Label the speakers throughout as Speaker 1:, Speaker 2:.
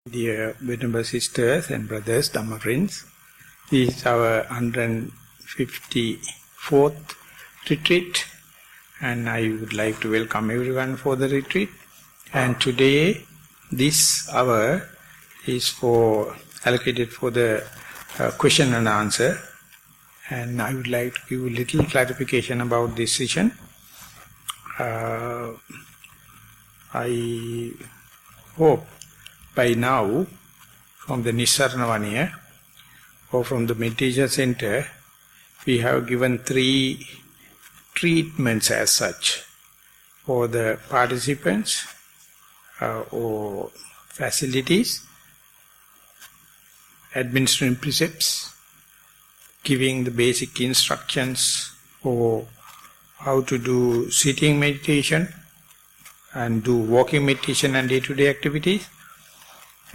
Speaker 1: Dear Venerable Sisters and Brothers, Dhamma friends, this is our 154th retreat, and I would like to welcome everyone for the retreat. And today, this hour is allocated for the question and answer, and I would like to give a little clarification about this session. I hope by now, from the Nissarana Vanaya or from the meditation center, we have given 3 treatments as such for the participants or facilities, administering precepts, giving the basic instructions for how to do sitting meditation and do walking meditation and day-to-day activities,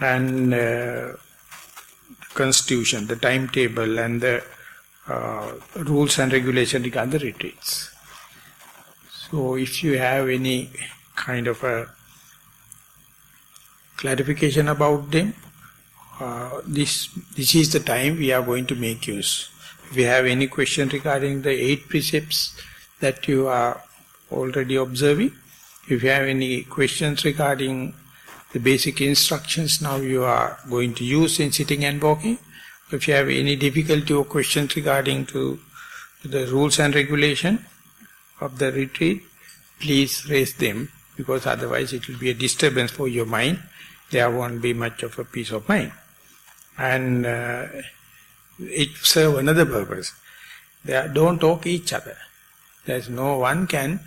Speaker 1: and the constitution, the timetable and the rules and regulations regarding the retreats. So if you have any kind of a clarification about them, this is the time we are going to make use. If you have any question regarding the 8 precepts that you are already observing, if you have any questions regarding the basic instructions now you are going to use in sitting and walking, if you have any difficulty or questions regarding to the rules and regulation of the retreat, please raise them, because otherwise it will be a disturbance for your mind. There won't be much of a peace of mind. And it serves another purpose. Don't talk each other. There's no one can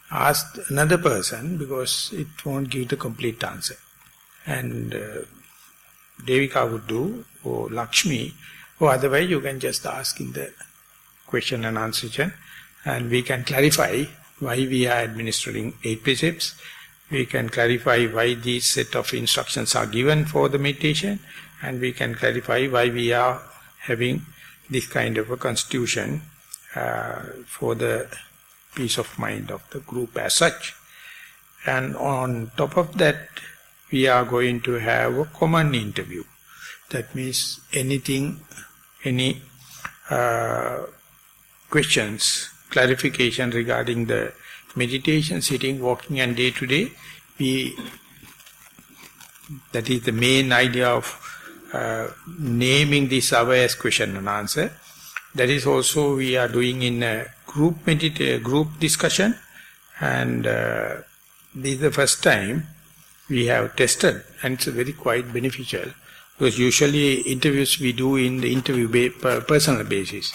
Speaker 1: ask another person, because it won't give the complete answer. And Devika would do, or Lakshmi, or otherwise you can just ask in the question and answer session, and we can clarify why we are administering 8 precepts. We can clarify why these set of instructions are given for the meditation, and we can clarify why we are having this kind of a constitution for the peace of mind of the group as such. And on top of that, we are going to have a common interview. That means any questions, clarification regarding the meditation, sitting, walking and day-to-day, that is the main idea of naming this hour as question and answer. That is also we are doing in a group discussion, and this is the first time we have tested, and it's very quite beneficial, because usually interviews we do in the interview personal basis,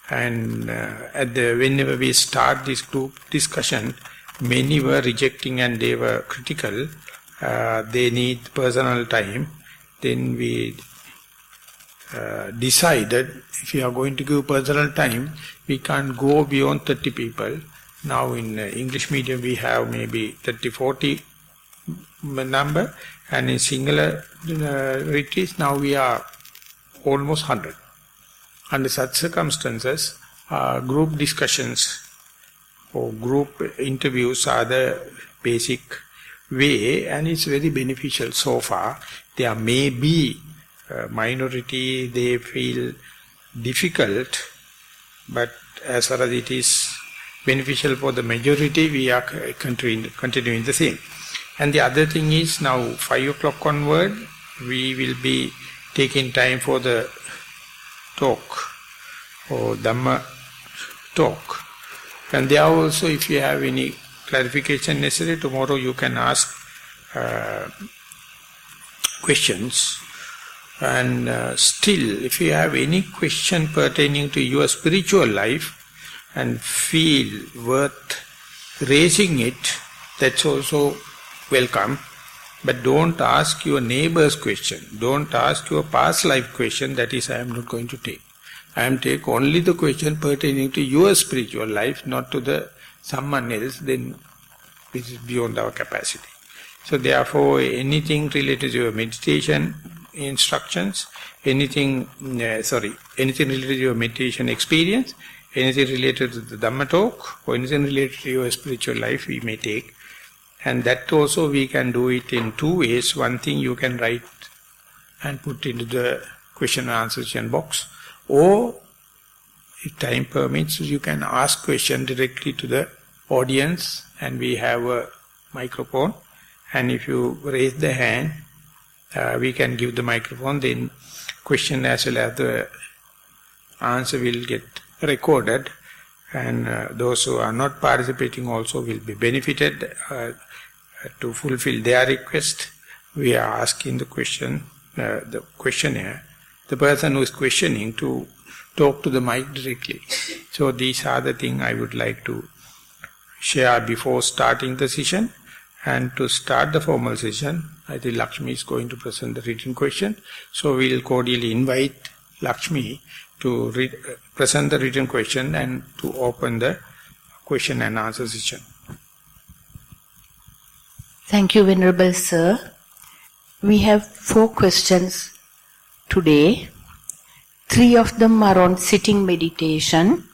Speaker 1: and whenever we start this group discussion, many were rejecting and they were critical. They need personal time. Then we decided if we are going to give personal time, we can't go beyond 30 people. Now in English medium we have maybe 30-40 number, and in singular retreats now we are almost 100. Under such circumstances, group discussions or group interviews are the basic way, and it's very beneficial so far. There may be a minority, they feel difficult, but as far as it is beneficial for the majority, we are continuing the same. And the other thing is, now 5 o'clock onward, we will be taking time for the talk, or Dhamma talk. And there also, if you have any clarification necessary, tomorrow you can ask questions. And still, if you have any question pertaining to your spiritual life and feel worth raising it, that's also welcome. But don't ask your neighbor's question. Don't ask your past life question. That is, I am not going to take. I am take only the question pertaining to your spiritual life, not to the someone else, then which is beyond our capacity. So therefore, anything related to your meditation instructions, anything related to your meditation experience, anything related to the Dhamma talk, or anything related to your spiritual life, we may take. And that also we can do it in 2 ways. One thing, you can write and put into the question and answer session box. Or, if time permits, you can ask question directly to the audience, and we have a microphone. And if you raise the hand, we can give the microphone, then question as well as the answer will get recorded, and those who are not participating also will be benefited. To fulfill their request, we are asking the question, the questionnaire, the person who is questioning, to talk to the mic directly. So these are the things I would like to share before starting the session. And to start the formal session, I think Lakshmi is going to present the written question. So we will cordially invite Lakshmi to present the written question and to open the question and answer session.
Speaker 2: Thank you, Venerable Sir. We have 4 questions today. 3 of them are on sitting meditation,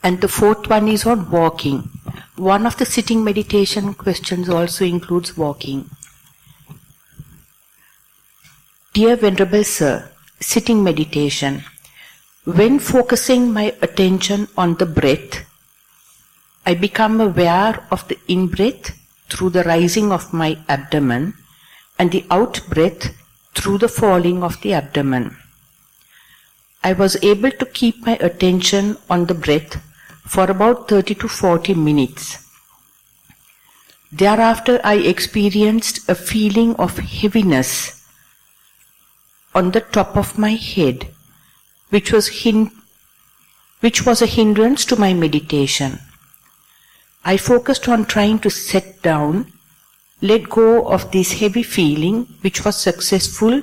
Speaker 2: and the 4th one is on walking. One of the sitting meditation questions also includes walking. Dear Venerable Sir, sitting meditation. When focusing my attention on the breath, I become aware of the in-breath through the rising of my abdomen and the out-breath through the falling of the abdomen. I was able to keep my attention on the breath for about 30 to 40 minutes. Thereafter, I experienced a feeling of heaviness on the top of my head, which was a hindrance to my meditation. I focused on trying to set down, let go of this heavy feeling, which was successful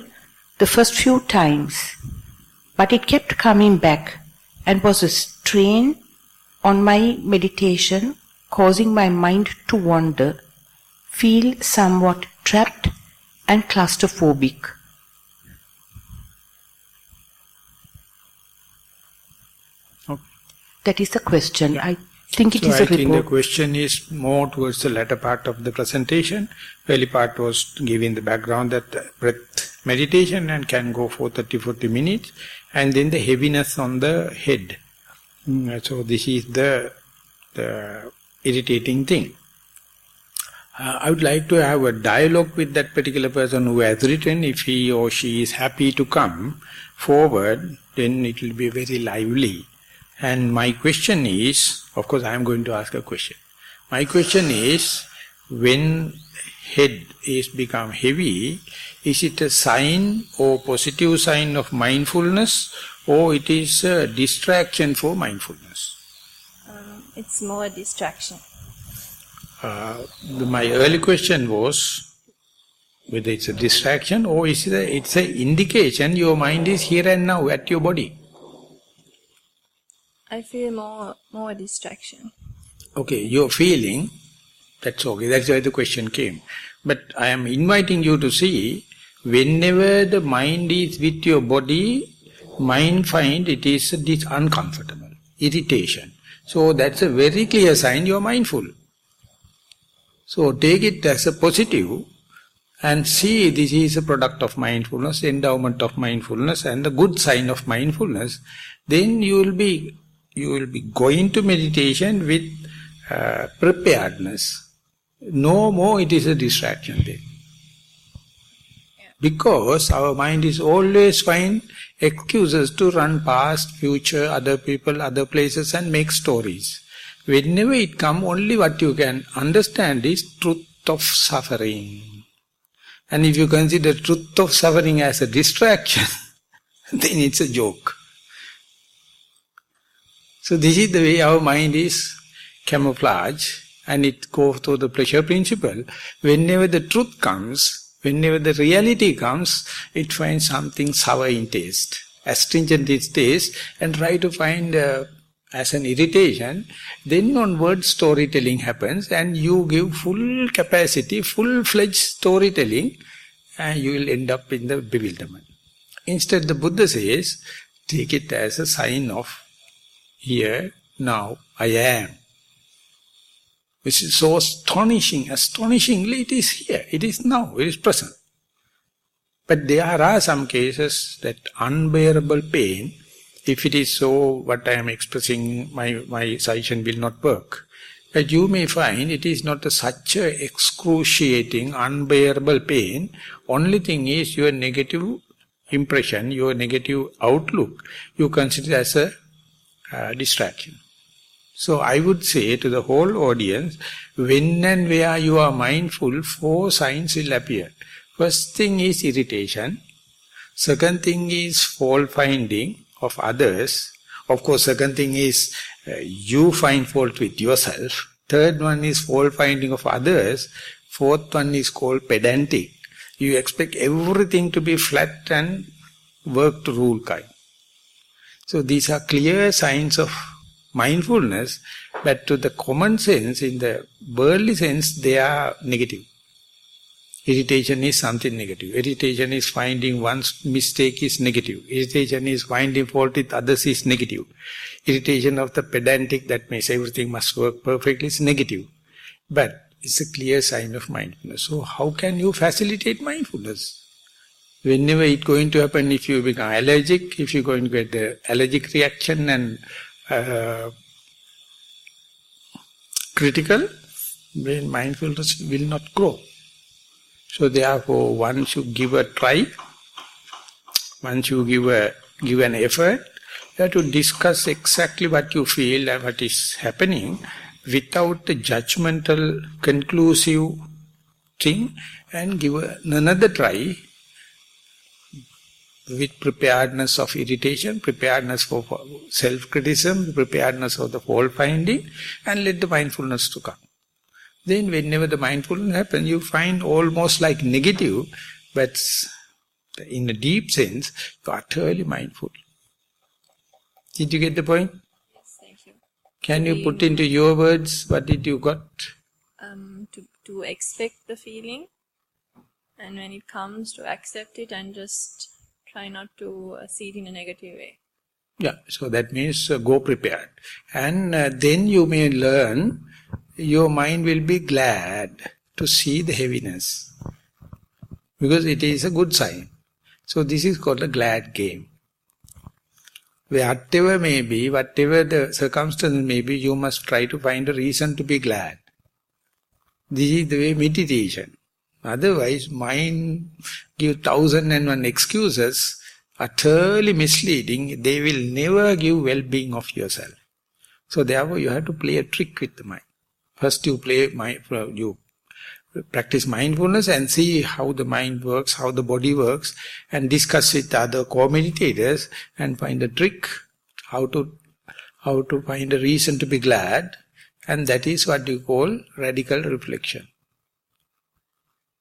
Speaker 2: the first few times, but it kept coming back and was a strain on my meditation, causing my mind to wander, feel somewhat trapped and claustrophobic.
Speaker 1: Okay.
Speaker 2: That is the question. Yeah. I think it is a report.
Speaker 1: I think the question is more towards the latter part of the presentation. Early part was giving the background that breath meditation and can go for 30-40 minutes, and then the heaviness on the head. So this is the irritating thing. I would like to have a dialogue with that particular person who has written. If he or she is happy to come forward, then it will be very lively. And my question is, of course I am going to ask a question. My question is, when head is become heavy, is it a sign or positive sign of mindfulness, or it is a distraction for mindfulness?
Speaker 3: It's more a distraction.
Speaker 1: My early question was whether it's a distraction or it's an indication your mind is here and now at your body.
Speaker 3: I feel more a distraction.
Speaker 1: Okay, you're feeling, that's okay, that's why the question came. But I am inviting you to see, whenever the mind is with your body, mind find it is this uncomfortable, irritation. So that's a very clear sign you are mindful. So take it as a positive and see this is a product of mindfulness, endowment of mindfulness, and the good sign of mindfulness. Then you will be going to meditation with preparedness. No more it is a distraction then. Because our mind is always find excuses to run past, future, other people, other places and make stories. Whenever it comes, only what you can understand is truth of suffering. And if you consider truth of suffering as a distraction, then it's a joke. So this is the way our mind is camouflage, and it goes through the pleasure principle. Whenever the truth comes, whenever the reality comes, it finds something sour in taste, astringent in taste, and try to find as an irritation. Then onward storytelling happens, and you give full capacity, full-fledged storytelling, and you will end up in the bewilderment. Instead, the Buddha says, take it as a sign of here, now, I am. Which is so astonishing. Astonishingly, it is here, it is now, it is present. But there are some cases that unbearable pain, if it is so, what I am expressing, my suggestion will not work. But you may find it is not such a excruciating, unbearable pain. Only thing is your negative impression, your negative outlook, you consider as a distraction. So I would say to the whole audience, when and where you are mindful, 4 signs will appear. First thing is irritation. Second thing is fault finding of others. Of course, second thing is you find fault with yourself. Third one is fault finding of others. Fourth one is called pedantic. You expect everything to be flat and work to rule kind. So these are clear signs of mindfulness, but to the common sense, in the worldly sense, they are negative. Irritation is something negative. Irritation is finding one's mistake is negative. Irritation is finding fault with others is negative. Irritation of the pedantic that means everything must work perfectly is negative. But it's a clear sign of mindfulness. So how can you facilitate mindfulness? Whenever it's going to happen, if you become allergic, if you're going to get the allergic reaction and critical, then mindfulness will not grow. So therefore, once you give a try, once you give an effort, you have to discuss exactly what you feel and what is happening without the judgmental, conclusive thing, and give another try with preparedness of irritation, preparedness for self-criticism, preparedness for the fault-finding, and let the mindfulness to come. Then whenever the mindfulness happens, you find almost like negative, but in a deep sense, you are utterly mindful. Did you get the point?
Speaker 3: Yes, thank you.
Speaker 1: Can you put into your words, what did you got?
Speaker 3: To expect the feeling, and when it comes, to accept it and just try not to see it in a negative way.
Speaker 1: Yeah, so that means go prepared. And then you may learn, your mind will be glad to see the heaviness. Because it is a good sign. So this is called a glad game. Whatever may be, whatever the circumstances may be, you must try to find a reason to be glad. This is the way meditation. Otherwise, mind give 1,001 excuses, utterly misleading. They will never give well-being of yourself. So therefore, you have to play a trick with the mind. First you practice mindfulness and see how the mind works, how the body works, and discuss with other co-meditators and find a trick, how to find a reason to be glad, and that is what you call radical reflection.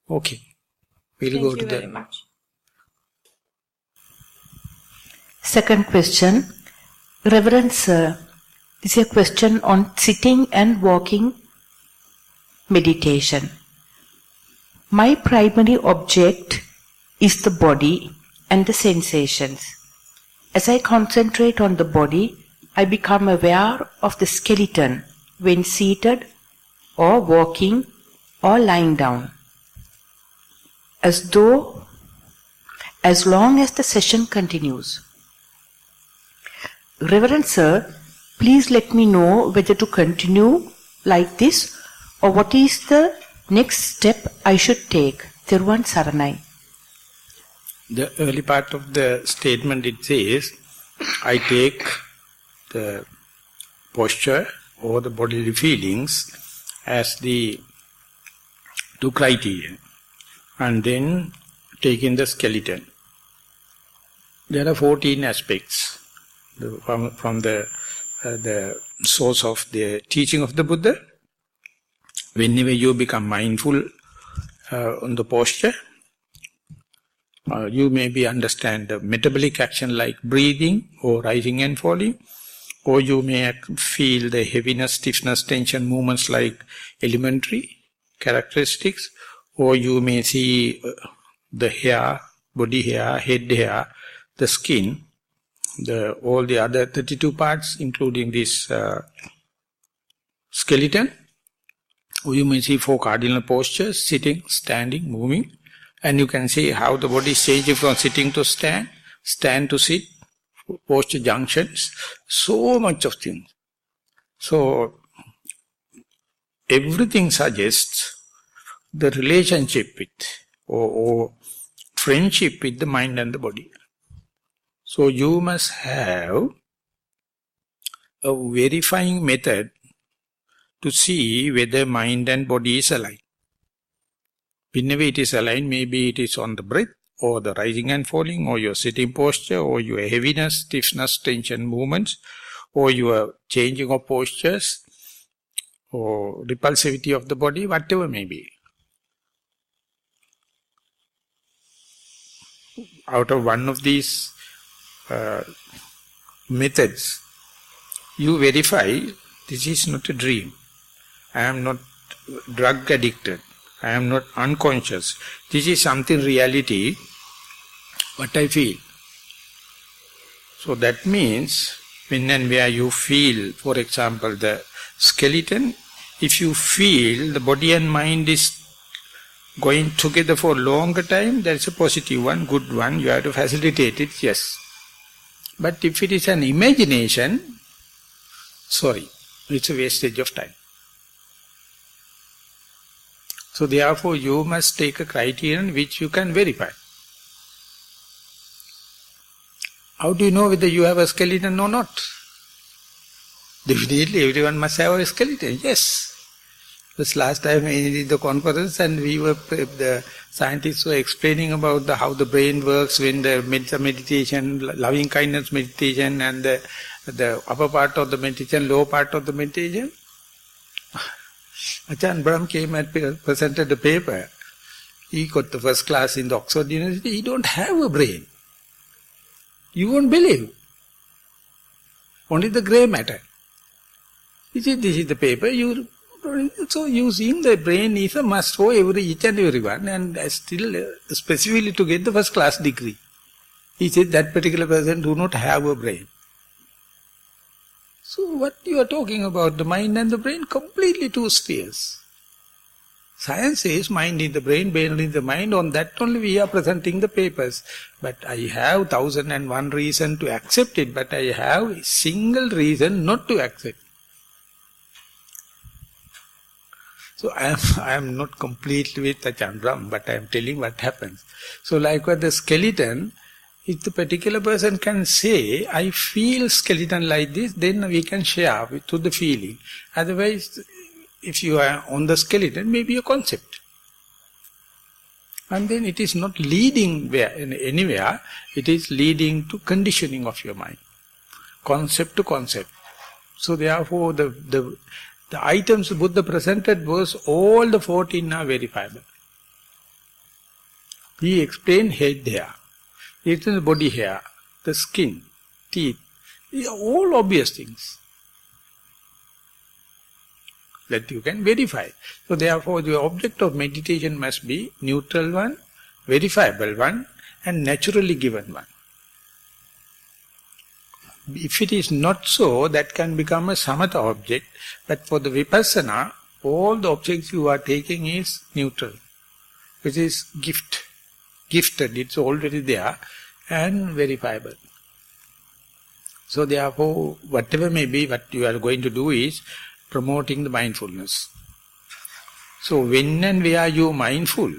Speaker 1: Okay, we'll go to the...
Speaker 3: Thank you very much.
Speaker 2: Second question. Reverend Sir, this is a question on sitting and walking meditation. My primary object is the body and the sensations. As I concentrate on the body, I become aware of the skeleton when seated or walking or lying down. As long as the session continues. Reverend Sir, please let me know whether to continue like this or what is the next step I should take. Thero Saranai.
Speaker 1: The early part of the statement, it says, I take the posture or the bodily feelings as the 2 criteria, and then taking the skeleton. There are 14 aspects from the source of the teaching of the Buddha. Whenever you become mindful on the posture, you maybe understand the metabolic action like breathing or rising and falling, or you may feel the heaviness, stiffness, tension movements like elementary characteristics, or you may see the hair, body hair, head hair, the skin, all the other 32 parts, including this skeleton. Or you may see 4 cardinal postures, sitting, standing, moving, And you can see how the body is changing from sitting to stand, stand to sit, posture junctions, so much of things. So, everything suggests the relationship with, or friendship with the mind and the body. So, you must have a verifying method to see whether mind and body is aligned. Whenever it is aligned, maybe it is on the breath, or the rising and falling, or your sitting posture, or your heaviness, stiffness, tension, movements, or your changing of postures, or repulsivity of the body, whatever may be. Out of one of these methods, you verify this is not a dream. I am not drug addicted. I am not unconscious. This is something reality, what I feel. So that means when and where you feel, for example, the skeleton, if you feel the body and mind is going together for a longer time, that is a positive one, good one, you have to facilitate it, yes. But if it is an imagination, sorry, it's a wastage of time. So therefore you must take a criterion which you can verify. How do you know whether you have a skeleton or not? Definitely everyone must have a skeleton, yes. This last time we did the conference and the scientists were explaining about how the brain works when the meditation, loving kindness meditation and the upper part of the meditation, lower part of the meditation. Ajahn Brahm came and presented the paper. He got the first class in the Oxford University. He don't have a brain. You won't believe. Only the grey matter. This is the paper. So using the brain is a must for each and everyone, and still specifically to get the first class degree. He said that particular person do not have a brain. So what you are talking about, the mind and the brain, completely two spheres. Science says mind in the brain in the mind, on that only we are presenting the papers. But I have 1001 reason to accept it, but I have a single reason not to accept. So I am not completely with Ajahn Brahm, but I am telling what happens. So likewise the skeleton, if the particular person can say, I feel skeleton like this, then we can share to the feeling. Otherwise, if you are on the skeleton, maybe a concept. And then it is not leading anywhere, it is leading to conditioning of your mind. Concept to concept. So therefore, the items Buddha presented was all the 14 are verifiable. He explained head hair. He explained the body hair, the skin, teeth. These are all obvious things that you can verify. So therefore the object of meditation must be neutral one, verifiable one, and naturally given one. If it is not so, that can become a samatha object, but for the vipassana, all the objects you are taking is neutral, which is gifted, it's already there, and verifiable. So therefore, whatever may be, what you are going to do is promoting the mindfulness. So when and where you are mindful,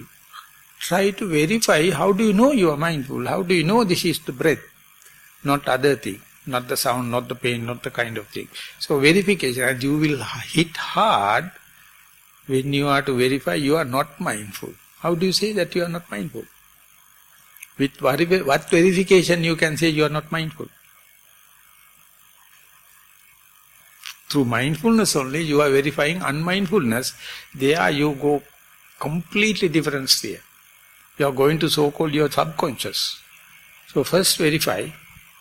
Speaker 1: try to verify how do you know you are mindful, how do you know this is the breath, not other thing. Not the sound, not the pain, not the kind of thing. So verification, and you will hit hard when you are to verify you are not mindful. How do you say that you are not mindful? With what verification you can say you are not mindful? Through mindfulness only you are verifying unmindfulness. There you go completely different sphere. You are going to so-called your subconscious. So first verify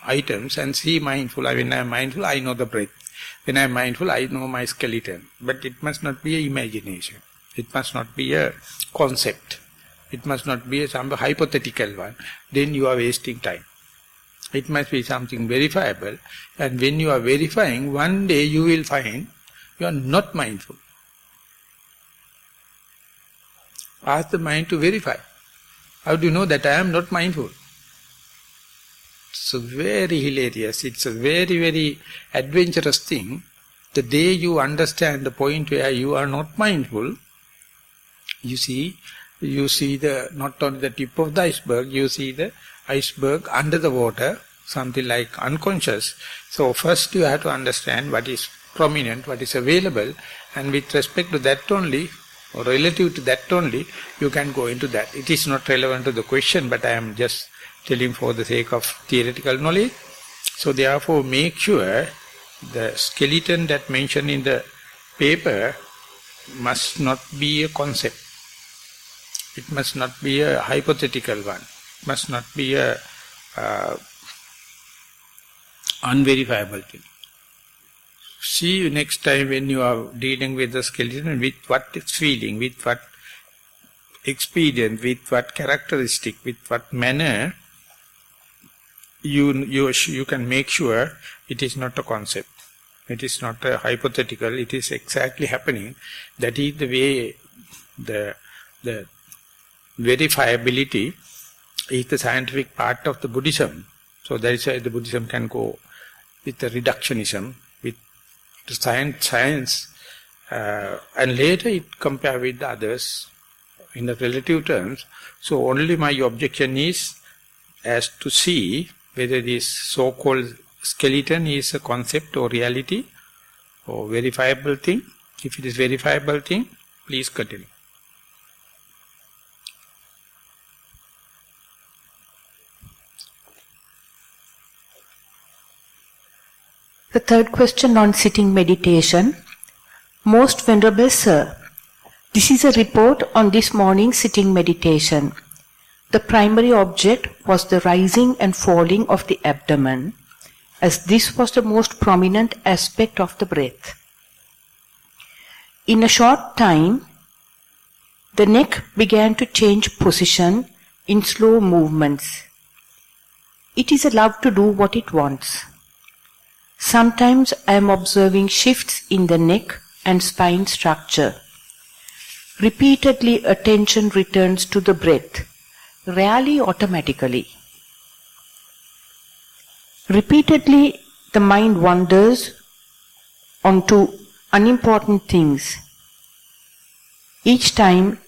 Speaker 1: items and see mindful. When I am mindful, I know the breath. When I am mindful, I know my skeleton. But it must not be an imagination. It must not be a concept. It must not be some hypothetical one. Then you are wasting time. It must be something verifiable. And when you are verifying, one day you will find you are not mindful. Ask the mind to verify. How do you know that I am not mindful? It's very hilarious. It's a very, very adventurous thing. The day you understand the point where you are not mindful, you see the not only the tip of the iceberg, you see the iceberg under the water, something like unconscious. So first you have to understand what is prominent, what is available, and with respect to that only, or relative to that only, you can go into that. It is not relevant to the question, but I am just telling for the sake of theoretical knowledge. So therefore make sure the skeleton that mentioned in the paper must not be a concept. It must not be a hypothetical one. It must not be a unverifiable thing. See you next time when you are dealing with the skeleton, with what it's feeling, with what experience, with what characteristic, with what manner, you can make sure it is not a concept. It is not a hypothetical. It is exactly happening. That is the way the verifiability is the scientific part of the Buddhism. So that is why the Buddhism can go with the reductionism, with the science, and later it compare with the others in the relative terms. So only my objection is as to see whether this so-called skeleton is a concept or reality or verifiable thing. If it is verifiable thing, please continue.
Speaker 2: The third question on sitting meditation. Most Venerable Sir, this is a report on this morning's sitting meditation. The primary object was the rising and falling of the abdomen, as this was the most prominent aspect of the breath. In a short time, the neck began to change position in slow movements. It is allowed to do what it wants. Sometimes I am observing shifts in the neck and spine structure. Repeatedly attention returns to the breath, rarely automatically. Repeatedly the mind wanders onto unimportant things. Each time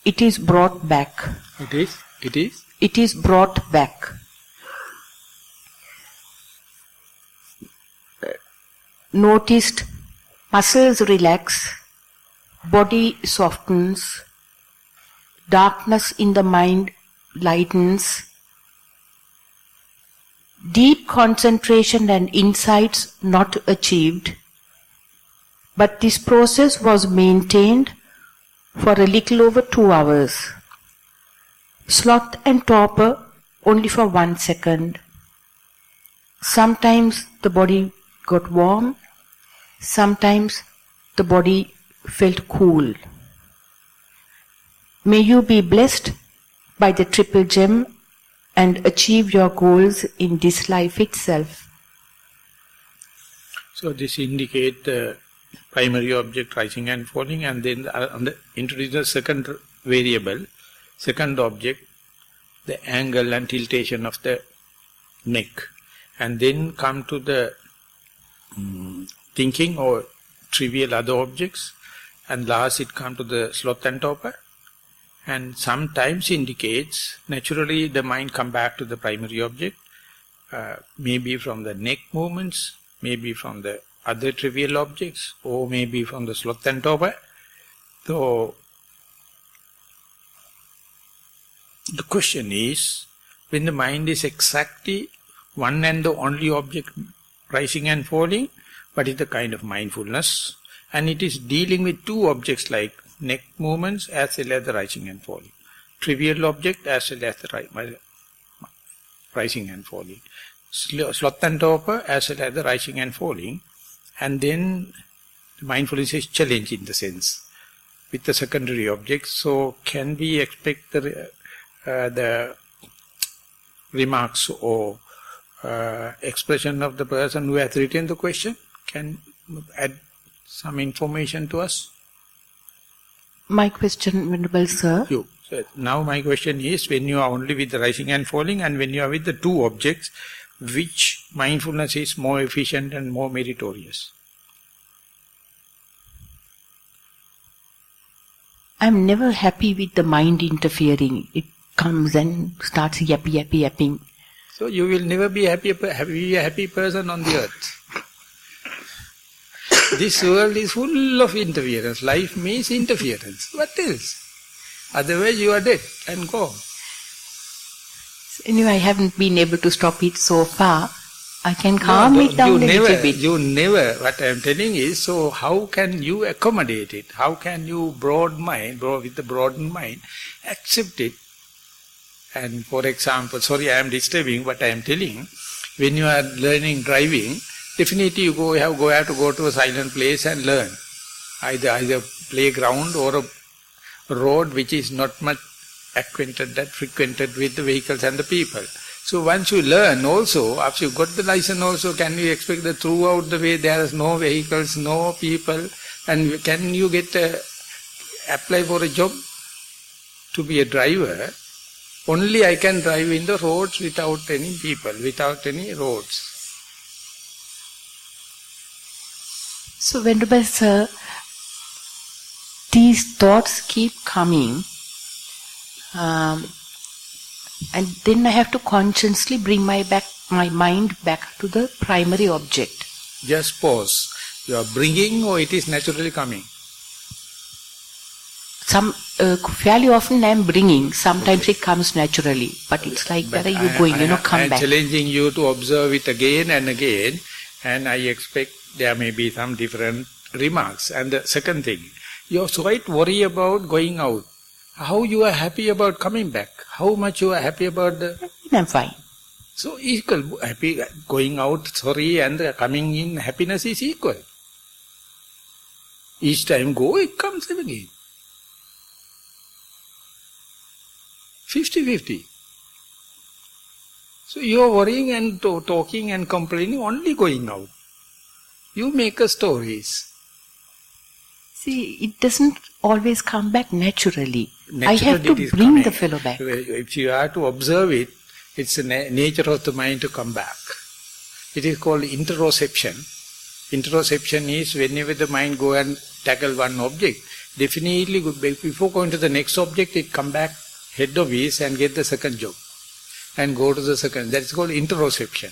Speaker 2: it is brought back. It is brought back. Noticed muscles relax, body softens, darkness in the mind lightens, deep concentration and insights not achieved, but this process was maintained for a little over 2 hours. Sloth and torpor only for 1 second. Sometimes the body got warm, sometimes the body felt cool. May you be blessed by the triple gem and achieve your goals in this life itself.
Speaker 1: So this indicates the primary object rising and falling, and then introduce the second variable, second object, the angle and tiltation of the neck, and then come to the thinking or trivial other objects, and last it comes to the sloth and torpor, and sometimes indicates naturally the mind come back to the primary object, maybe from the neck movements, maybe from the other trivial objects, or maybe from the sloth and torpor. So the question is, when the mind is exactly one and the only object rising and falling, what is the kind of mindfulness? And it is dealing with two objects like neck movements as well as the rising and falling. Trivial object as well as the rising and falling. Sloth and torpor as well as the rising and falling. And then the mindfulness is challenged in the sense with the secondary objects. So can we expect the remarks or expression of the person who has written the question can add some information to us?
Speaker 2: My question, Venerable Sir.
Speaker 1: You. So now my question is, when you are only with the rising and falling, and when you are with the two objects, which mindfulness is more efficient and more meritorious?
Speaker 2: I'm never happy with the mind interfering. It comes and starts yapping.
Speaker 1: So you will never be a happy person on the earth. This world is full of interference. Life means interference. What else? Otherwise you are dead and go.
Speaker 2: Anyway, I haven't been able to stop it so far. I can calm it down a little bit.
Speaker 1: You never, what I am telling is, so how can you accommodate it? How can you with the broadened mind, accept it? And for example, sorry I am disturbing what I am telling, when you are learning driving, definitely you have to go to a silent place and learn. Either playground or a road which is not much frequented with the vehicles and the people. So once you learn also, after you got the license also, can you expect that throughout the way there is no vehicles, no people, and can you apply for a job to be a driver? Only I can drive in the roads without any people, without any roads.
Speaker 2: So Venerable Sir, these thoughts keep coming, and then I have to consciously bring my mind back to the primary object.
Speaker 1: Just pause. You are bringing or it is naturally coming?
Speaker 2: Fairly often I am bringing, sometimes it comes naturally, but it's like, where are you going, come back.
Speaker 1: I am challenging you to observe it again and again, and I expect there may be some different remarks. And the second thing, you are quite worried about going out. How you are happy about coming back? How much you are happy about the...
Speaker 2: I'm fine.
Speaker 1: So equal, happy, going out, sorry, and coming in, happiness is equal. Each time go, it comes again. 50-50. So you are worrying and talking and complaining, only going out. You make stories.
Speaker 2: See, it doesn't always come back naturally. I have to bring the fellow back.
Speaker 1: If you have to observe it, it's the nature of the mind to come back. It is called interoception. Interoception is whenever the mind go and tackle one object, definitely before going to the next object, it come back head office and get the second job and go to the second. That is called interoception.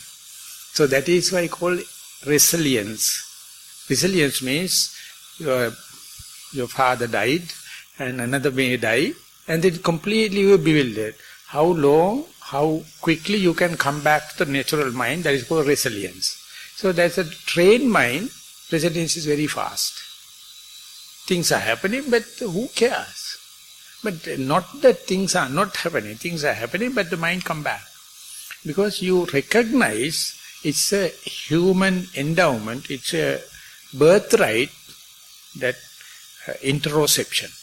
Speaker 1: So that is why I call resilience. Resilience means your father died and another may die, and then completely you are bewildered. How long, how quickly you can come back to the natural mind, that is called resilience. So that's a trained mind, resilience is very fast. Things are happening, but who cares? But not that things are not happening, things are happening, but the mind come back. Because you recognize it's a human endowment, it's a birthright, that interoception.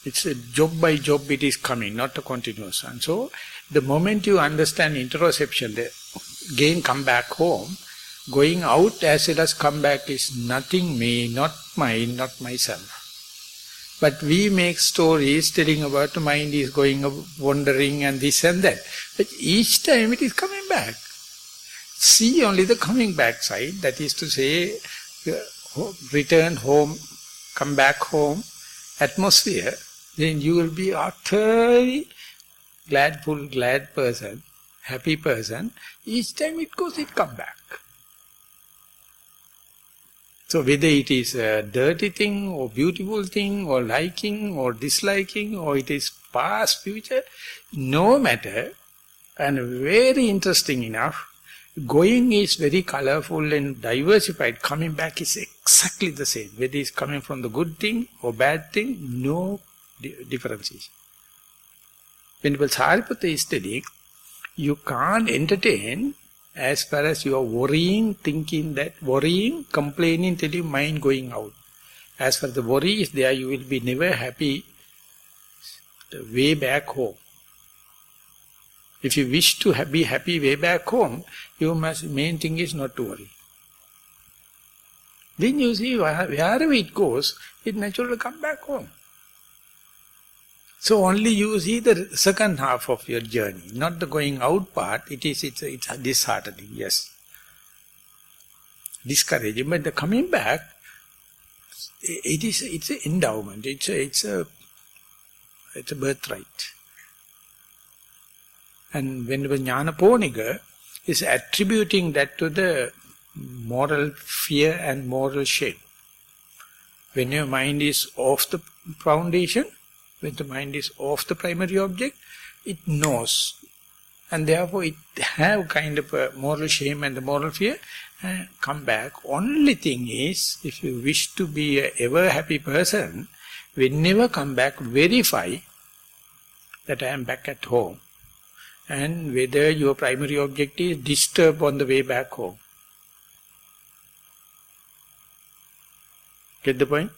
Speaker 1: It's a job by job it is coming, not a continuous one. So, the moment you understand interoception, the again come back home, going out as well as come back is nothing me, not mine, not myself. But we make stories telling about the mind is going wandering and this and that. But each time it is coming back. See only the coming back side, that is to say, return home, come back home, atmosphere, then you will be utterly glad person, happy person. Each time it goes, it comes back. So whether it is a dirty thing or beautiful thing or liking or disliking or it is past, future, no matter, and very interesting enough, going is very colorful and diversified, coming back is exactly the same. Whether it is coming from the good thing or bad thing, no differences. When Sariputta is studying, you can't entertain as far as you are worrying, thinking that, worrying, complaining till your mind going out. As far as the worry is there, you will be never happy way back home. If you wish to be happy way back home, main thing is not to worry. Then you see, wherever it goes, it naturally come back home. So only you see the second half of your journey, not the going out part. It's disheartening, yes. Discouraging, but the coming back, it's an endowment, it's a birthright. And when the Jnana Poniga is attributing that to the moral fear and moral shame. When your mind is off the foundation, when the mind is off the primary object, it knows. And therefore it have kind of a moral shame and the moral fear, and come back. Only thing is, if you wish to be a ever happy person, whenever come back, verify that I am back at home, and whether your primary object is disturbed on the way back home. Get the point?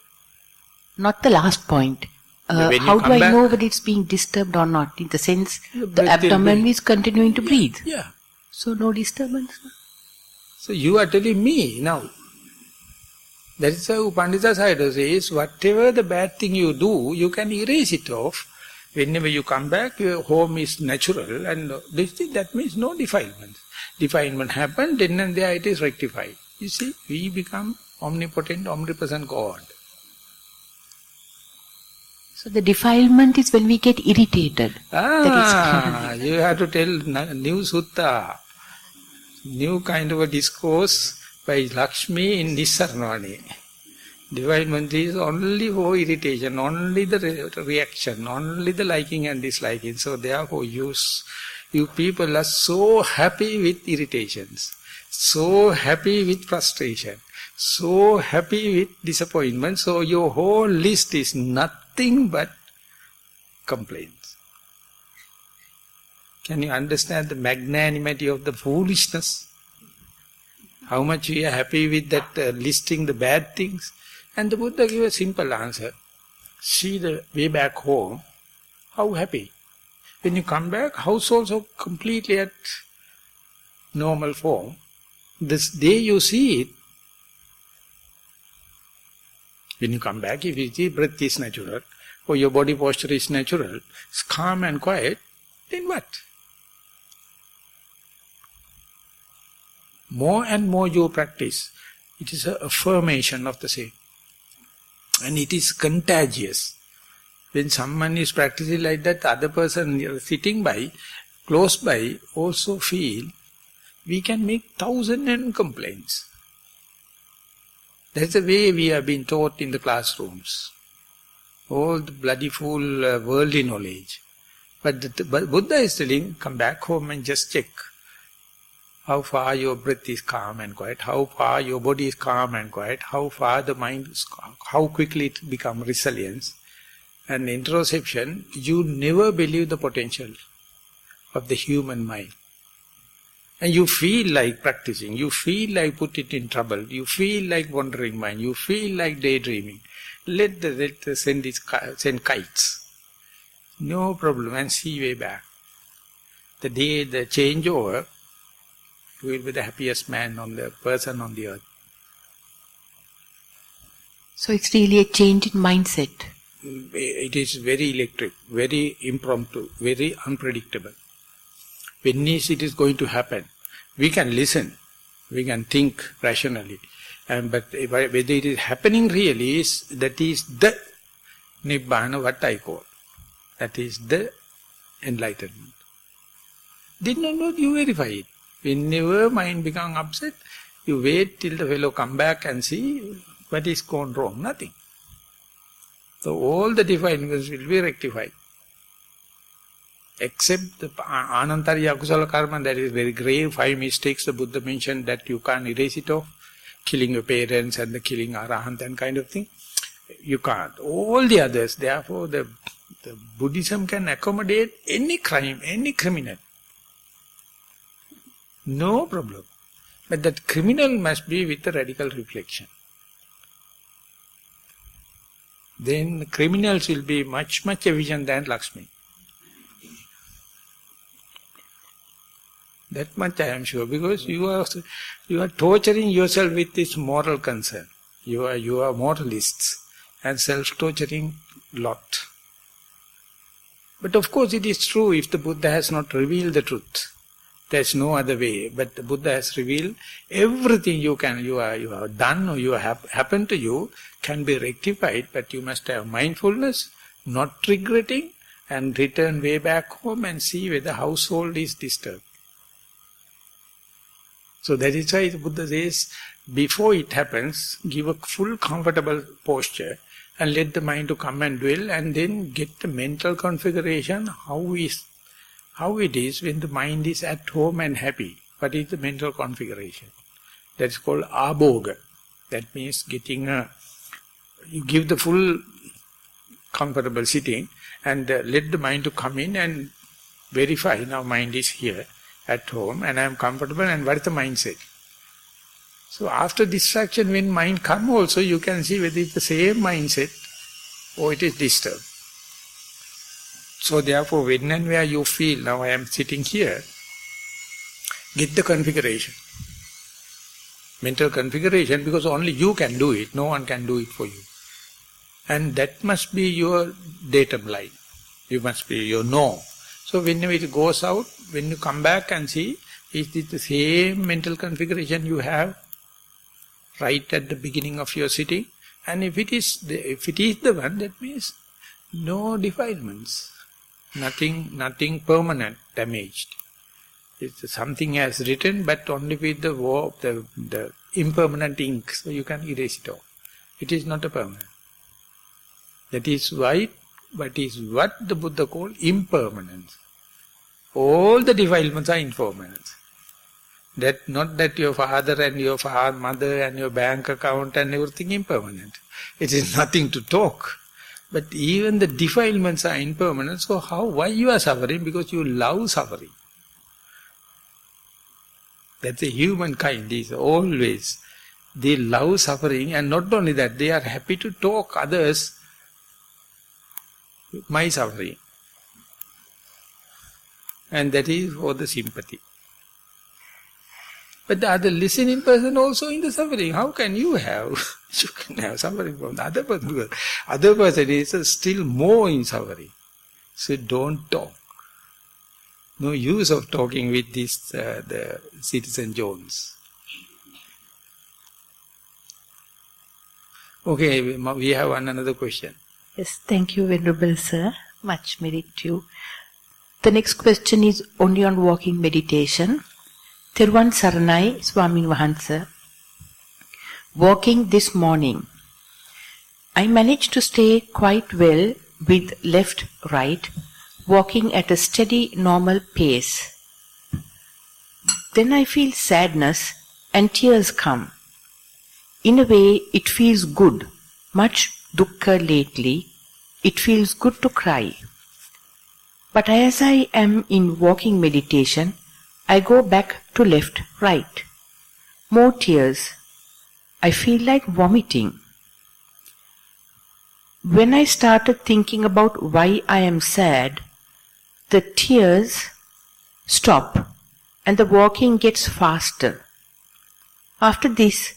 Speaker 2: Not the last point. How do I know whether it's being disturbed or not? In the sense, the abdomen is continuing to breathe.
Speaker 1: Yeah.
Speaker 2: So no disturbance.
Speaker 1: So you are telling me now. That is how Pandita Sayadaw says, whatever the bad thing you do, you can erase it off. Whenever you come back, your home is natural, and that means no defilement. Defilement happens, then and there it is rectified. You see, we become omnipotent, omnipresent God.
Speaker 2: So the defilement is when we get irritated.
Speaker 1: You have to tell new Sutta, new kind of a discourse by Lakshmi in Nissarana. Defilement is only for irritation, only the reaction, only the liking and disliking. So therefore you people are so happy with irritations, so happy with frustration, so happy with disappointment. So your whole list is nothing but complaints. Can you understand the magnanimity of the foolishness? How much we are happy with that listing the bad things? And the Buddha gave a simple answer. See the way back home, how happy. When you come back, house also completely at normal form. This day you see it. When you come back, if you see breath is natural, or your body posture is natural, it's calm and quiet, then what? More and more you practice, it is an affirmation of the same. And it is contagious. When someone is practicing like that, the other person sitting by, close by, also feel, we can make 1,000 complaints. That's the way we have been taught in the classrooms. All the bloody fool worldly knowledge. But Buddha is telling, come back home and just check how far your breath is calm and quiet, how far your body is calm and quiet, how far the mind is, how quickly it becomes resilience. And introspection, you never believe the potential of the human mind. And you feel like practicing, you feel like put it in trouble, you feel like wandering mind, you feel like daydreaming. Let the send kites. No problem, and see way back. The day the changeover, you will be the happiest person on the earth.
Speaker 2: So it's really a change in mindset.
Speaker 1: It is very electric, very impromptu, very unpredictable. When it is going to happen, we can listen, we can think rationally. But whether it is happening really, that is the Nibbana, what I call. That is the enlightenment. Did not know, you verify it. Whenever mind becomes upset, you wait till the fellow come back and see what is gone wrong. Nothing. So all the defilements will be rectified. Except the Anantariya Akusala Karma, that is very grave, 5 mistakes the Buddha mentioned that you can't erase it off. Killing your parents and the killing Arahant and kind of thing. You can't. All the others, therefore the Buddhism can accommodate any crime, any criminal. No problem. But that criminal must be with a radical reflection. Then criminals will be much, much efficient than Lakshmi. That much I am sure, because you are torturing yourself with this moral concern. You are moralists and self-torturing lot. But of course it is true if the Buddha has not revealed the truth. There's no other way. But the Buddha has revealed everything you have done or you have happened to you can be rectified, but you must have mindfulness, not regretting, and return way back home and see whether household is disturbed. So that is why the Buddha says, before it happens, give a full comfortable posture and let the mind to come and dwell, and then get the mental configuration, how it is when the mind is at home and happy. What is the mental configuration? That's called abhoga. That means you give the full comfortable sitting and let the mind to come in and verify, now mind is here at home and I am comfortable, and what is the mindset? So after distraction, when mind come also, you can see whether it's the same mindset or it is disturbed. So therefore, when and where you feel, now I am sitting here, get the configuration. Mental configuration, because only you can do it, no one can do it for you. And that must be your datum line. You must be your know. So whenever it goes out, when you come back and see, is it the same mental configuration you have right at the beginning of your sitting? And if it is the one, that means no defilements, nothing permanent, damaged. It's something has written, but only with the impermanent ink, so you can erase it off. It is not a permanent. That is why, what the Buddha called impermanence. All the defilements are impermanent. Not that your father and your mother and your bank account and everything impermanent. It is nothing to talk. But even the defilements are impermanent, so why you are suffering? Because you love suffering. That's a humankind is always. They love suffering, and not only that, they are happy to talk others my suffering. And that is for the sympathy. But the other listening person also in the suffering. How can you have? You can have suffering from the other person, because other person is still more in suffering. So don't talk. No use of talking with the citizen Jones. Okay, we have another question.
Speaker 2: Yes, thank you, Venerable Sir. Much merit to you. The next question is only on walking meditation. Thiruvan Saranai, Swamin Vahansa. Walking this morning, I managed to stay quite well with left, right, walking at a steady, normal pace. Then I feel sadness and tears come. In a way, it feels good. Much dukkha lately. It feels good to cry. But as I am in walking meditation, I go back to left, right. More tears. I feel like vomiting. When I started thinking about why I am sad, the tears stop and the walking gets faster. After this,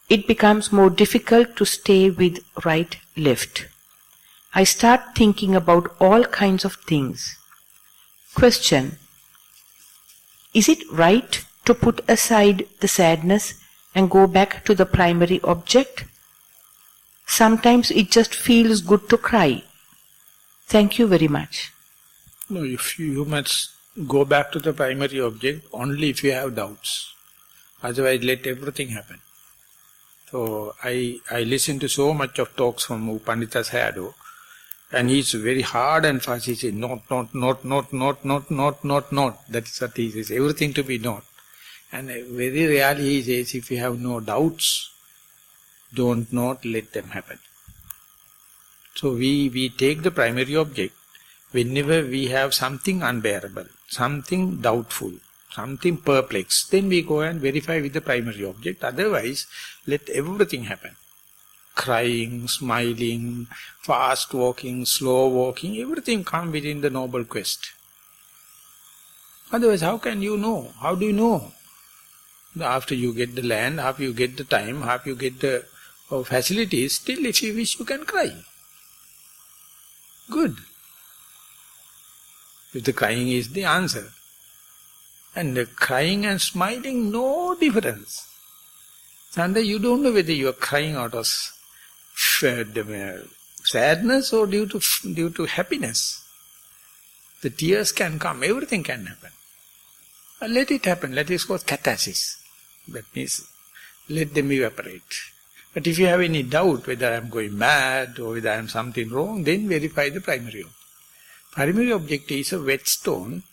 Speaker 2: it becomes more difficult to stay with right, left. I start thinking about all kinds of things. Question: is it right to put aside the sadness and go back to the primary object? Sometimes it just feels good to cry. Thank you very much.
Speaker 1: No, you must go back to the primary object only if you have doubts. Otherwise, let everything happen. So, I listen to so much of talks from Pandita Sayadaw, and he's very hard and fast. He says, not. That is what he says, everything to be not. And very rarely he says, if you have no doubts, don't not let them happen. So we take the primary object whenever we have something unbearable, something doubtful, something perplexed, then we go and verify with the primary object. Otherwise, let everything happen. Crying, smiling, fast walking, slow walking, everything come within the noble quest. Otherwise, how can you know? How do you know? After you get the land, after you get the time, after you get the facilities, still if you wish you can cry. Good. If the crying is the answer. And the crying and smiling, no difference. Sometimes you don't know whether you are crying out of sadness or due to happiness. The tears can come, everything can happen. Let it happen, let it cause catharsis. That means, let them evaporate. But if you have any doubt whether I am going mad or whether I am something wrong, then verify the primary object. Primary object is a whetstone.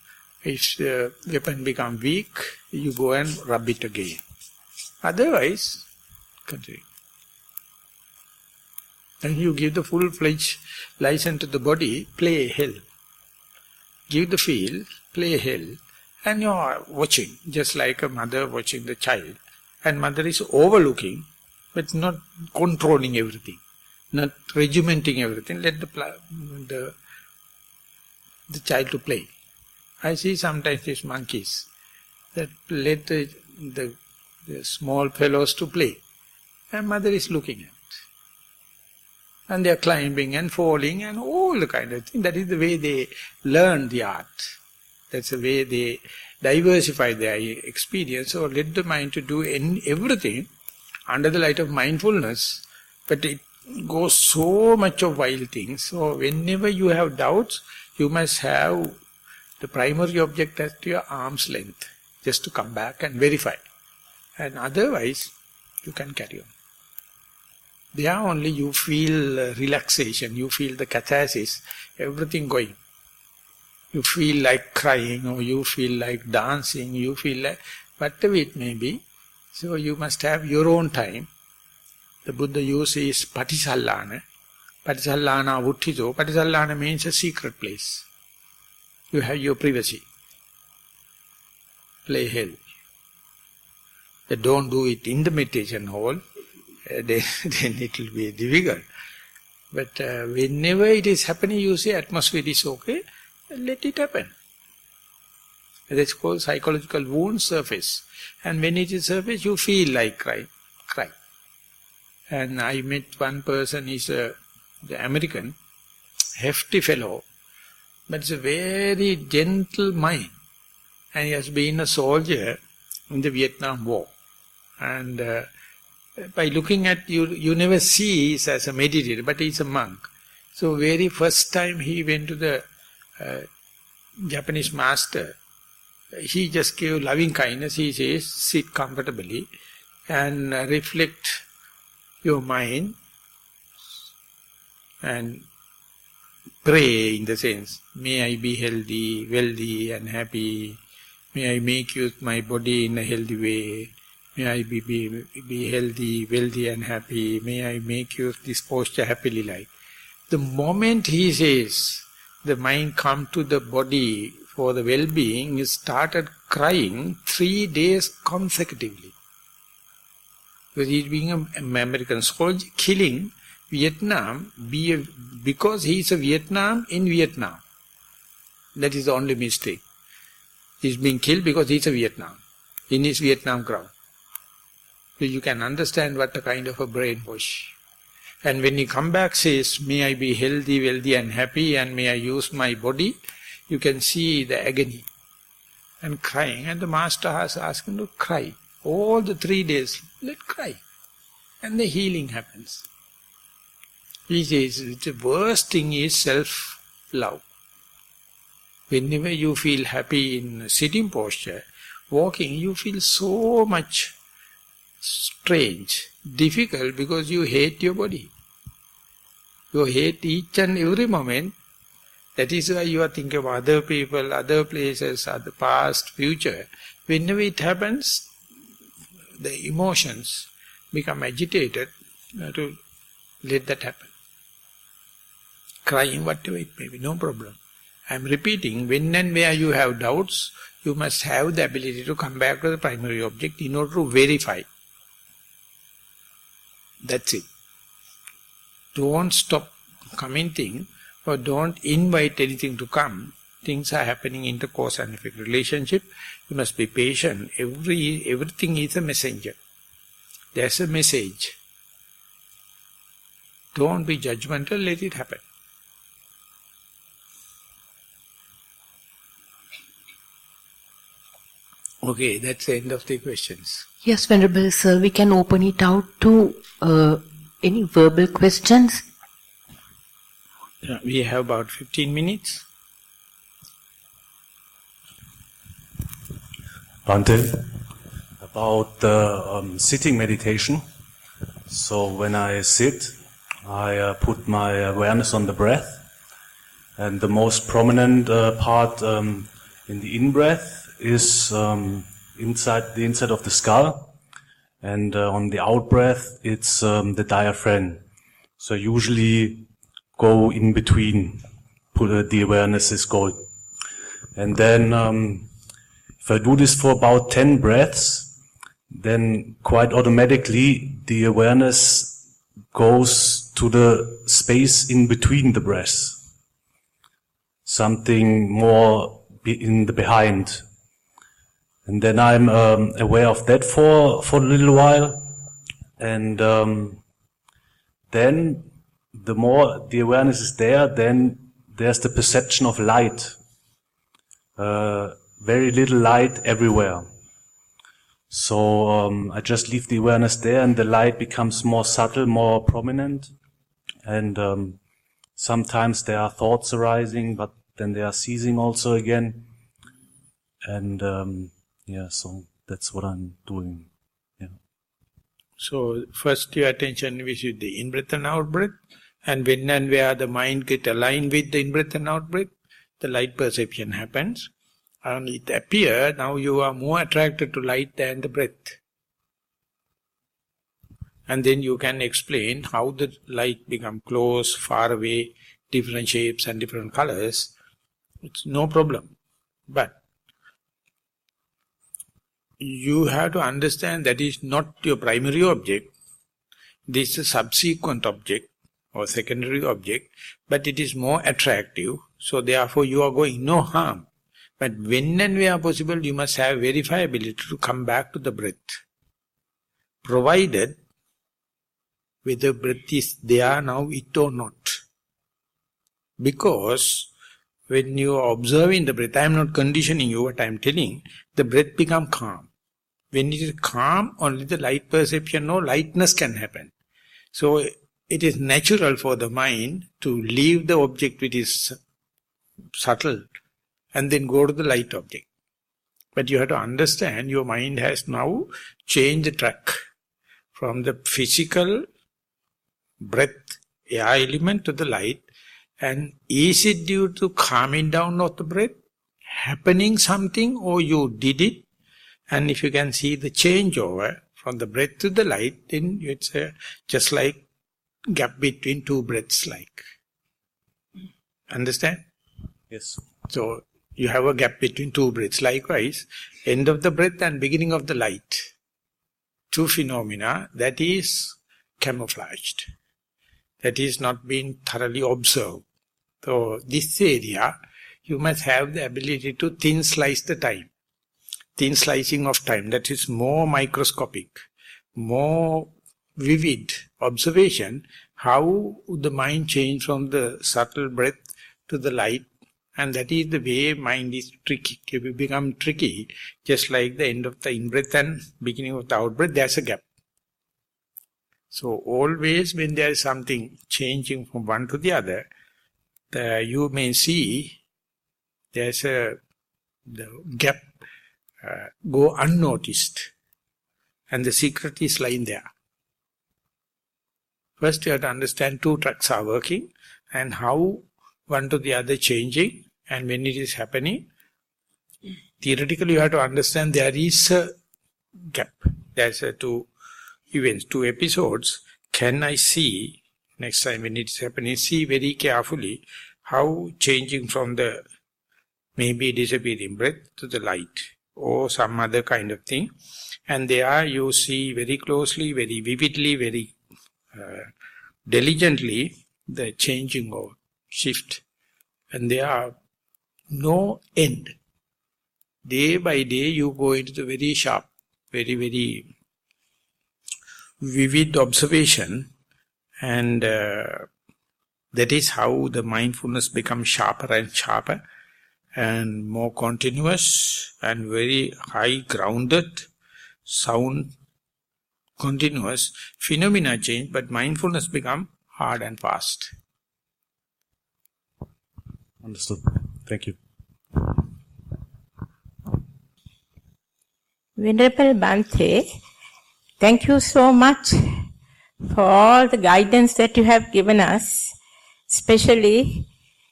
Speaker 1: If the weapon becomes weak, you go and rub it again. Otherwise, continue. And you give the full-fledged license to the body, play hell. Give the feel, play hell. And you are watching, just like a mother watching the child. And mother is overlooking, but not controlling everything, not regimenting everything. Let the child to play. I see sometimes these monkeys that let the small fellows to play, and mother is looking at. And they are climbing and falling and all the kind of thing. That is the way they learn the art. That's the way they diversify their experience. So let the mind to do everything under the light of mindfulness, but it goes so much of wild things. So whenever you have doubts, you must have the primary object at your arm's length, just to come back and verify. And otherwise, you can carry on. There only you feel relaxation, you feel the catharsis, everything going. You feel like crying, or you feel like dancing, you feel like whatever it may be. So you must have your own time. The Buddha uses patisallana. Patisallana vutthiso. Patisallana means a secret place. You have your privacy. Play hell. But don't do it in the meditation hall. Then it will be difficult. But whenever it is happening, you say atmosphere is okay, let it happen. That's called psychological wound surface. And when it is surface, you feel like cry. And I met one person, he's the American, hefty fellow, but it's a very gentle mind. And he has been a soldier in the Vietnam War. And by looking at you never see he's as a meditator, but he's a monk. So very first time he went to the Japanese master, he just gave loving kindness. He says, sit comfortably and reflect your mind and pray in the sense, may I be healthy, wealthy and happy. May I make use my body in a healthy way. May I be healthy, wealthy and happy. May I make use this posture happily like. The moment he says, the mind come to the body for the well-being, he started crying 3 days consecutively. Because he is being an American soldier, killing Vietnam, because he is a Vietnam in Vietnam. That is the only mistake. He is being killed because he is a Vietnam, in his Vietnam ground. So you can understand what a kind of a brainwash. And when he come back says, may I be healthy, wealthy and happy, and may I use my body, you can see the agony and crying. And the master has asked him to cry. All the 3 days, let cry. And the healing happens. He says, the worst thing is self-love. Whenever you feel happy in sitting posture, walking, you feel so much strange, difficult, because you hate your body. You hate each and every moment. That is why you are thinking of other people, other places, other past, future. Whenever it happens, the emotions become agitated. You have to let that happen. Crying, whatever it may be, no problem. I am repeating, when and where you have doubts, you must have the ability to come back to the primary object in order to verify. That's it. Don't stop coming thing, or don't invite anything to come. Things are happening in the cause and effect relationship. You must be patient. Everything is a messenger. There's a message. Don't be judgmental, let it happen. Okay, that's the end of the questions.
Speaker 2: Yes, Venerable Sir, we can open it out to any verbal questions.
Speaker 1: We have about 15 minutes.
Speaker 4: Bhante, about the sitting meditation. So when I sit, I put my awareness on the breath, and the most prominent part in the in-breath is inside the inside of the skull, and on the out-breath it's the diaphragm. So usually go in between, the awareness is going. And then if I do this for about 10 breaths, then quite automatically the awareness goes to the space in between the breaths. Something more in the behind. And then I'm aware of that for a little while. And then the more the awareness is there, then there's the perception of light. Very little light everywhere. So I just leave the awareness there, and the light becomes more subtle, more prominent. And sometimes there are thoughts arising, but then they are ceasing also again. And so that's what I'm doing. Yeah.
Speaker 1: So first your attention is with the in-breath and out-breath, and when and where the mind get aligned with the in-breath and out-breath, the light perception happens. And it appears now you are more attracted to light than the breath. And then you can explain how the light become close, far away, different shapes and different colors. It's no problem. But you have to understand that is not your primary object. This is a subsequent object or secondary object, but it is more attractive. So therefore you are going no harm. But when and where possible, you must have verifiability to come back to the breath. Provided whether breath is there now, it or not. Because when you are observing the breath, I am not conditioning you, what I am telling, the breath becomes calm. When it is calm, only the light perception, no lightness can happen. So it is natural for the mind to leave the object which is subtle and then go to the light object. But you have to understand your mind has now changed the track from the physical breath, air element to the light. And is it due to calming down of the breath, happening something, or you did it? And if you can see the changeover from the breath to the light, then it's just like gap between two breaths like. Understand?
Speaker 4: Yes.
Speaker 1: So you have a gap between two breaths. Likewise, end of the breath and beginning of the light. Two phenomena that is camouflaged. That is not being thoroughly observed. So this area, you must have the ability to thin slice the time. Thin slicing of time, that is more microscopic, more vivid observation, how the mind change from the subtle breath to the light, and that is the way mind is tricky. If it become tricky, just like the end of the in-breath and beginning of the out-breath, there's a gap. So always when there is something changing from one to the other, you may see there's the gap go unnoticed, and the secret is lying there. First you have to understand two tracks are working and how one to the other changing, and when it is happening, theoretically you have to understand there is a gap. There's two events, two episodes. Can I see, next time when it is happening, see very carefully how changing from the maybe disappearing breath to the light or some other kind of thing. And there you see very closely, very vividly, very diligently the changing or shift. And there are no end. Day by day you go into the very sharp, very, very vivid observation, and that is how the mindfulness becomes sharper and sharper. and more continuous and very high grounded, sound continuous, phenomena change, but mindfulness become hard and fast.
Speaker 4: Understood. Thank you.
Speaker 5: Venerable Bhante, thank you so much for all the guidance that you have given us, especially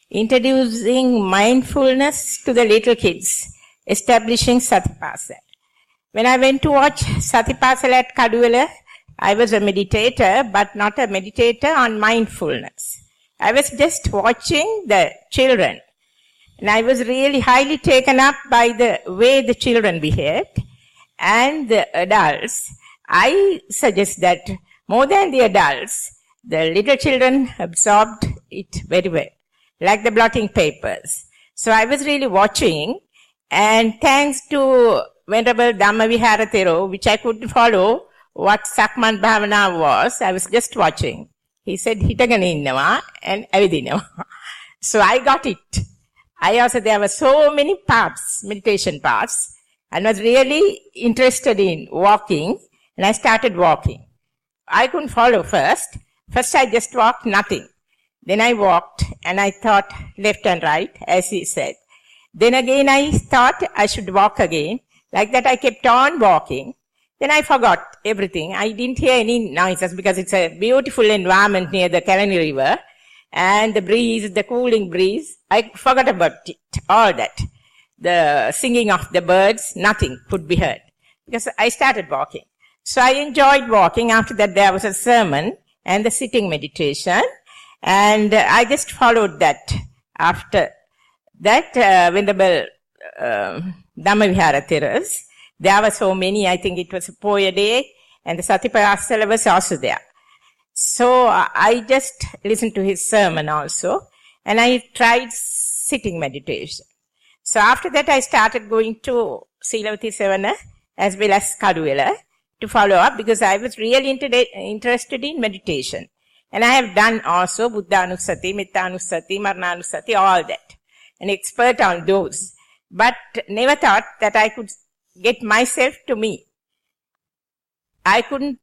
Speaker 5: introducing mindfulness to the little kids, establishing Satipasala. When I went to watch Satipasala at Kaduwala, I was a meditator, but not a meditator on mindfulness. I was just watching the children. And I was really highly taken up by the way the children behaved and the adults. I suggest that more than the adults, the little children absorbed it very well, like the blotting papers. So I was really watching, and thanks to Venerable Dhammajiva Thero, which I couldn't follow what Sakman Bhavana was, I was just watching. He said, hitagana innawa and avidinawa. So I got it. There were so many paths, meditation paths, and was really interested in walking, and I started walking. I couldn't follow first. First I just walked, nothing. Then I walked, and I thought left and right, as he said. Then again I thought I should walk again. Like that I kept on walking. Then I forgot everything. I didn't hear any noises because it's a beautiful environment near the Kalani River. And the breeze, the cooling breeze, I forgot about it, all that. The singing of the birds, nothing could be heard. Because I started walking. So I enjoyed walking. After that there was a sermon and the sitting meditation. And I just followed that. After that, Venerable Dhammajiva Theras, there were so many. I think it was a Poya day, and the Satipasala was also there. So I just listened to his sermon also, and I tried sitting meditation. So after that I started going to Silavati Sevana as well as Kaduwala to follow up, because I was really interested in meditation. And I have done also Buddhanusati, Mittanusati, Marananusati, all that. An expert on those. But never thought that I could get myself to me. I couldn't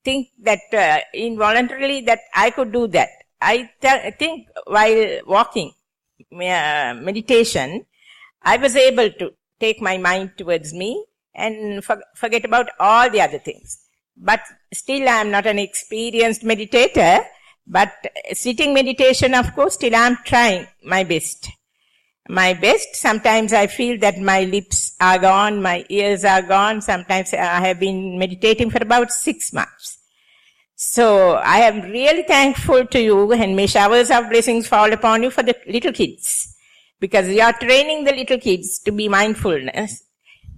Speaker 5: think that involuntarily that I could do that. I think while walking meditation, I was able to take my mind towards me and forget about all the other things. But still I am not an experienced meditator, but sitting meditation, of course, still I am trying my best. Sometimes I feel that my lips are gone, my ears are gone. Sometimes I have been meditating for about 6 months. So I am really thankful to you, and may showers of blessings fall upon you for the little kids. Because you are training the little kids to be mindfulness,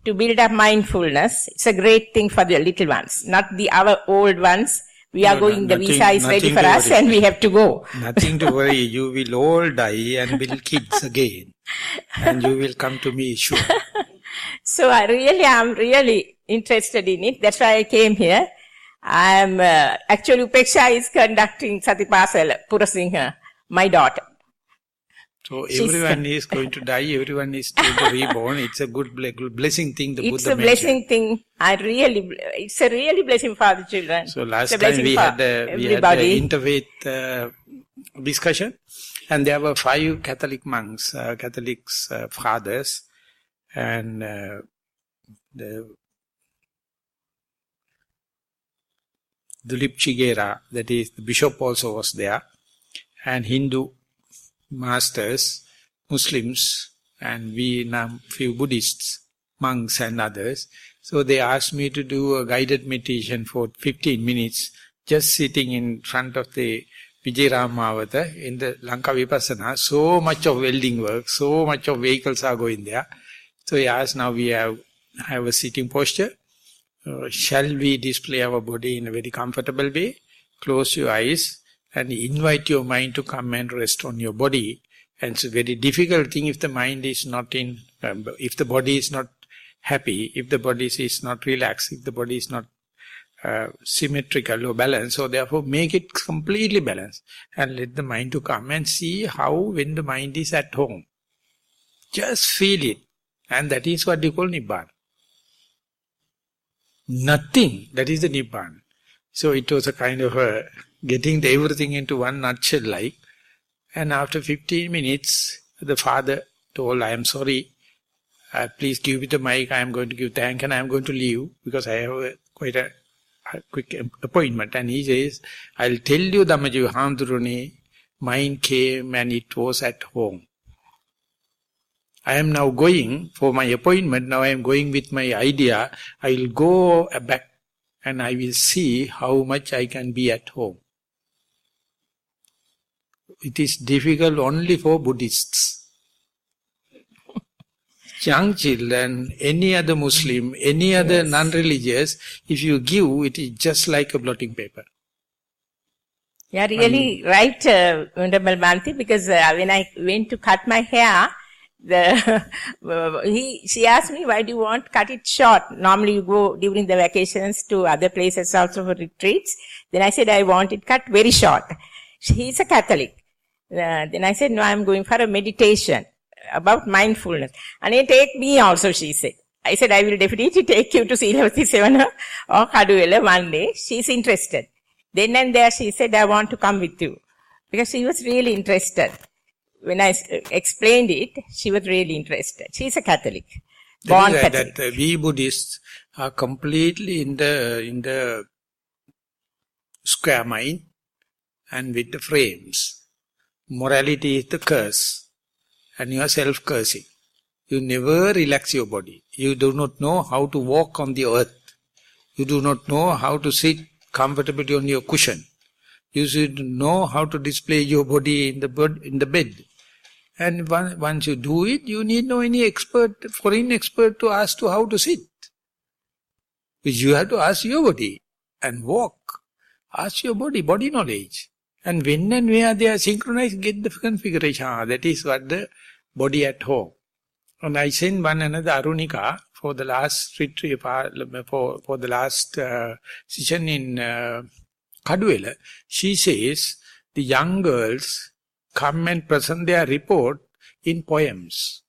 Speaker 5: to build up mindfulness. It's a great thing for the little ones, not our old ones. We are going, the visa is ready for us and we have to go.
Speaker 1: Nothing to worry. You will all die and build kids again. And you will come to me, sure.
Speaker 5: So I am really interested in it. That's why I came here. Actually Upeksha is conducting Satipasala, Purasingha, my daughter.
Speaker 1: So everyone is going to die, everyone is going to reborn. It's a good blessing thing the Buddha mentioned.
Speaker 5: It's a blessing thing. It's a really blessing for the children.
Speaker 1: So last time we had an interfaith discussion, and there were 5 Catholic monks, Catholics, fathers, and the Dulip Chigera, that is the bishop also was there, and Hindu masters, Muslims, and we now few Buddhists, monks and others. So they asked me to do a guided meditation for 15 minutes, just sitting in front of the Vijayaramavata in the Lanka Vipassana. So much of welding work, so much of vehicles are going there. So he asked, now we have a sitting posture. Shall we display our body in a very comfortable way? Close your eyes and invite your mind to come and rest on your body. And it's a very difficult thing if the mind is not in, if the body is not happy, if the body is not relaxed, if the body is not symmetrical or balanced. So therefore make it completely balanced and let the mind to come and see how when the mind is at home. Just feel it. And that is what you call Nibbana. Nothing, that is the Nibbana. So it was a kind of getting everything into one nutshell like. And after 15 minutes, the father told, I am sorry, please give me the mic, I am going to give thank and I am going to leave because I have quite a quick appointment. And he says, I'll tell you Dhammajiva Hamdurune, mine came and it was at home. I am now going for my appointment, now I am going with my idea, I will go back and I will see how much I can be at home. It is difficult only for Buddhists. Young children, any other Muslim, any other non-religious, if you give, it is just like a blotting paper.
Speaker 5: Yeah, really right, Honorable Bhante, because when I went to cut my hair, she asked me, why do you want to cut it short? Normally you go during the vacations to other places also for retreats. Then I said, I want it cut very short. He's a Catholic. Then I said, no, I'm going for a meditation about mindfulness. And you take me also, she said. I said, I will definitely take you to Silavati Sevana or Kaduwela one day. She's interested. Then and there she said, I want to come with you. Because she was really interested. When I explained it, she was really interested. She's a Catholic. Born Catholic.
Speaker 1: That we Buddhists are completely in the square mind and with the frames. Morality is the curse. And you are self-cursing. You never relax your body. You do not know how to walk on the earth. You do not know how to sit comfortably on your cushion. You should know how to display your body in the bed. And once you do it, you need no any expert, foreign expert to ask to how to sit. Because you have to ask your body and walk. Ask your body knowledge. And when and where they are synchronized, get the configuration. That is what the body at home. And I sent one another Arunika for the last retreat, for the last session in Kaduwela. She says the young girls come and present their report in poems.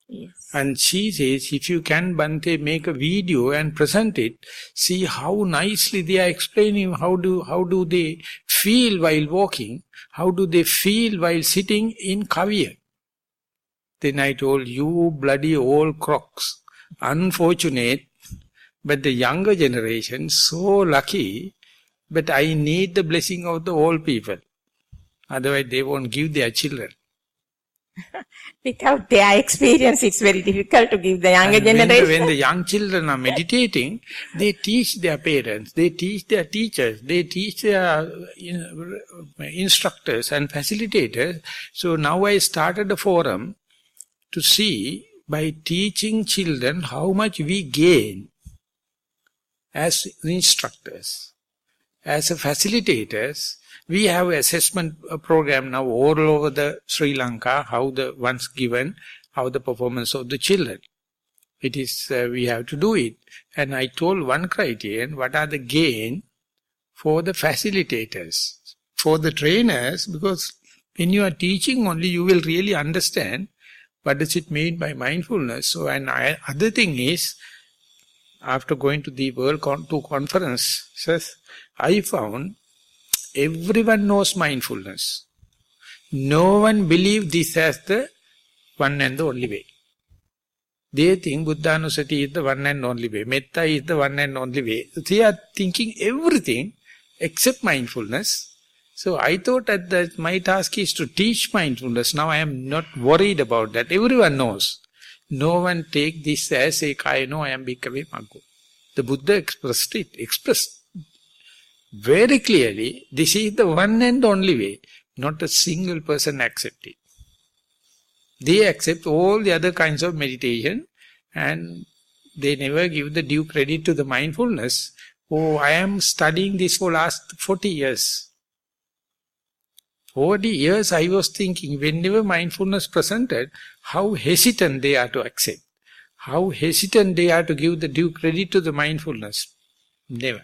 Speaker 5: Yes.
Speaker 1: And she says, if you can, Bhante, make a video and present it, see how nicely they are explaining how do they feel while walking, how do they feel while sitting in Kavya. Then I told, you bloody old crocs, unfortunate, but the younger generation, so lucky, but I need the blessing of the old people. Otherwise they won't give their children.
Speaker 5: Without their experience, it's very difficult to give the younger generation.
Speaker 1: When the young children are meditating, they teach their parents, they teach their teachers, they teach their instructors and facilitators. So now I started a forum to see, by teaching children, how much we gain as instructors, as facilitators. We have an assessment program now all over the Sri Lanka, how the ones given, how the performance of the children. It is, we have to do it. And I told one criterion, what are the gain for the facilitators, for the trainers, because when you are teaching only, you will really understand what does it mean by mindfulness. So, other thing is, after going to the World Conferences, I found everyone knows mindfulness. No one believes this as the one and the only way. They think Buddhanusati is the one and only way. Metta is the one and only way. They are thinking everything except mindfulness. So I thought that my task is to teach mindfulness. Now I am not worried about that. Everyone knows. No one take this as a Kayano I am Bhikkhave Maggo. The Buddha expressed very clearly, this is the one and only way. Not a single person accept it. They accept all the other kinds of meditation and they never give the due credit to the mindfulness. Oh, I am studying this for last 40 years. 40 years I was thinking, whenever mindfulness presented, how hesitant they are to accept. How hesitant they are to give the due credit to the mindfulness. Never.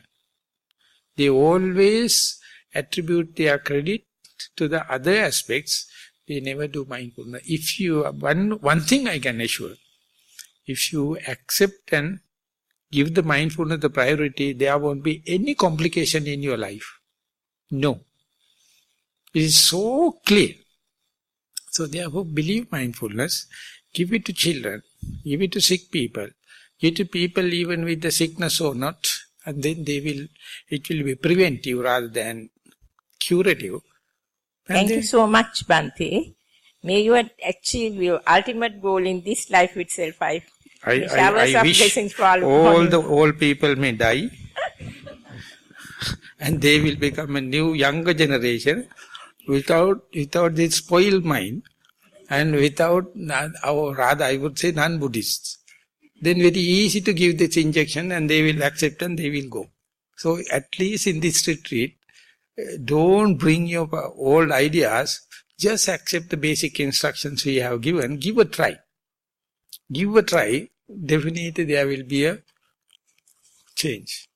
Speaker 1: They always attribute their credit to the other aspects. we never do mindfulness. If you, one thing I can assure, if you accept and give the mindfulness the priority, there won't be any complication in your life. No. It is so clear. So therefore, believe mindfulness, give it to children, give it to sick people, give it to people even with the sickness or not, and then it will be preventive rather than curative. And
Speaker 5: Thank you so much, Bhante. May you achieve your ultimate goal in this life itself. I
Speaker 1: wish all people may die and they will become a new younger generation without this spoiled mind and without, or rather I would say non-Buddhists. Then very easy to give this injection and they will accept and they will go. So at least in this retreat, don't bring your old ideas, just accept the basic instructions we have given, give a try. Give a try, definitely there will be a change.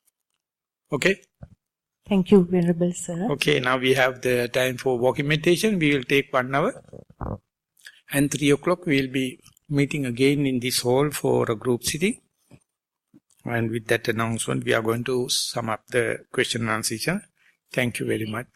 Speaker 1: Okay?
Speaker 2: Thank you, Venerable Sir.
Speaker 1: Okay, now we have the time for walking meditation. We will take 1 hour. And 3 o'clock we will be meeting again in this hall for a group sitting. And with that announcement, we are going to sum up the question and answer session. Thank you very much.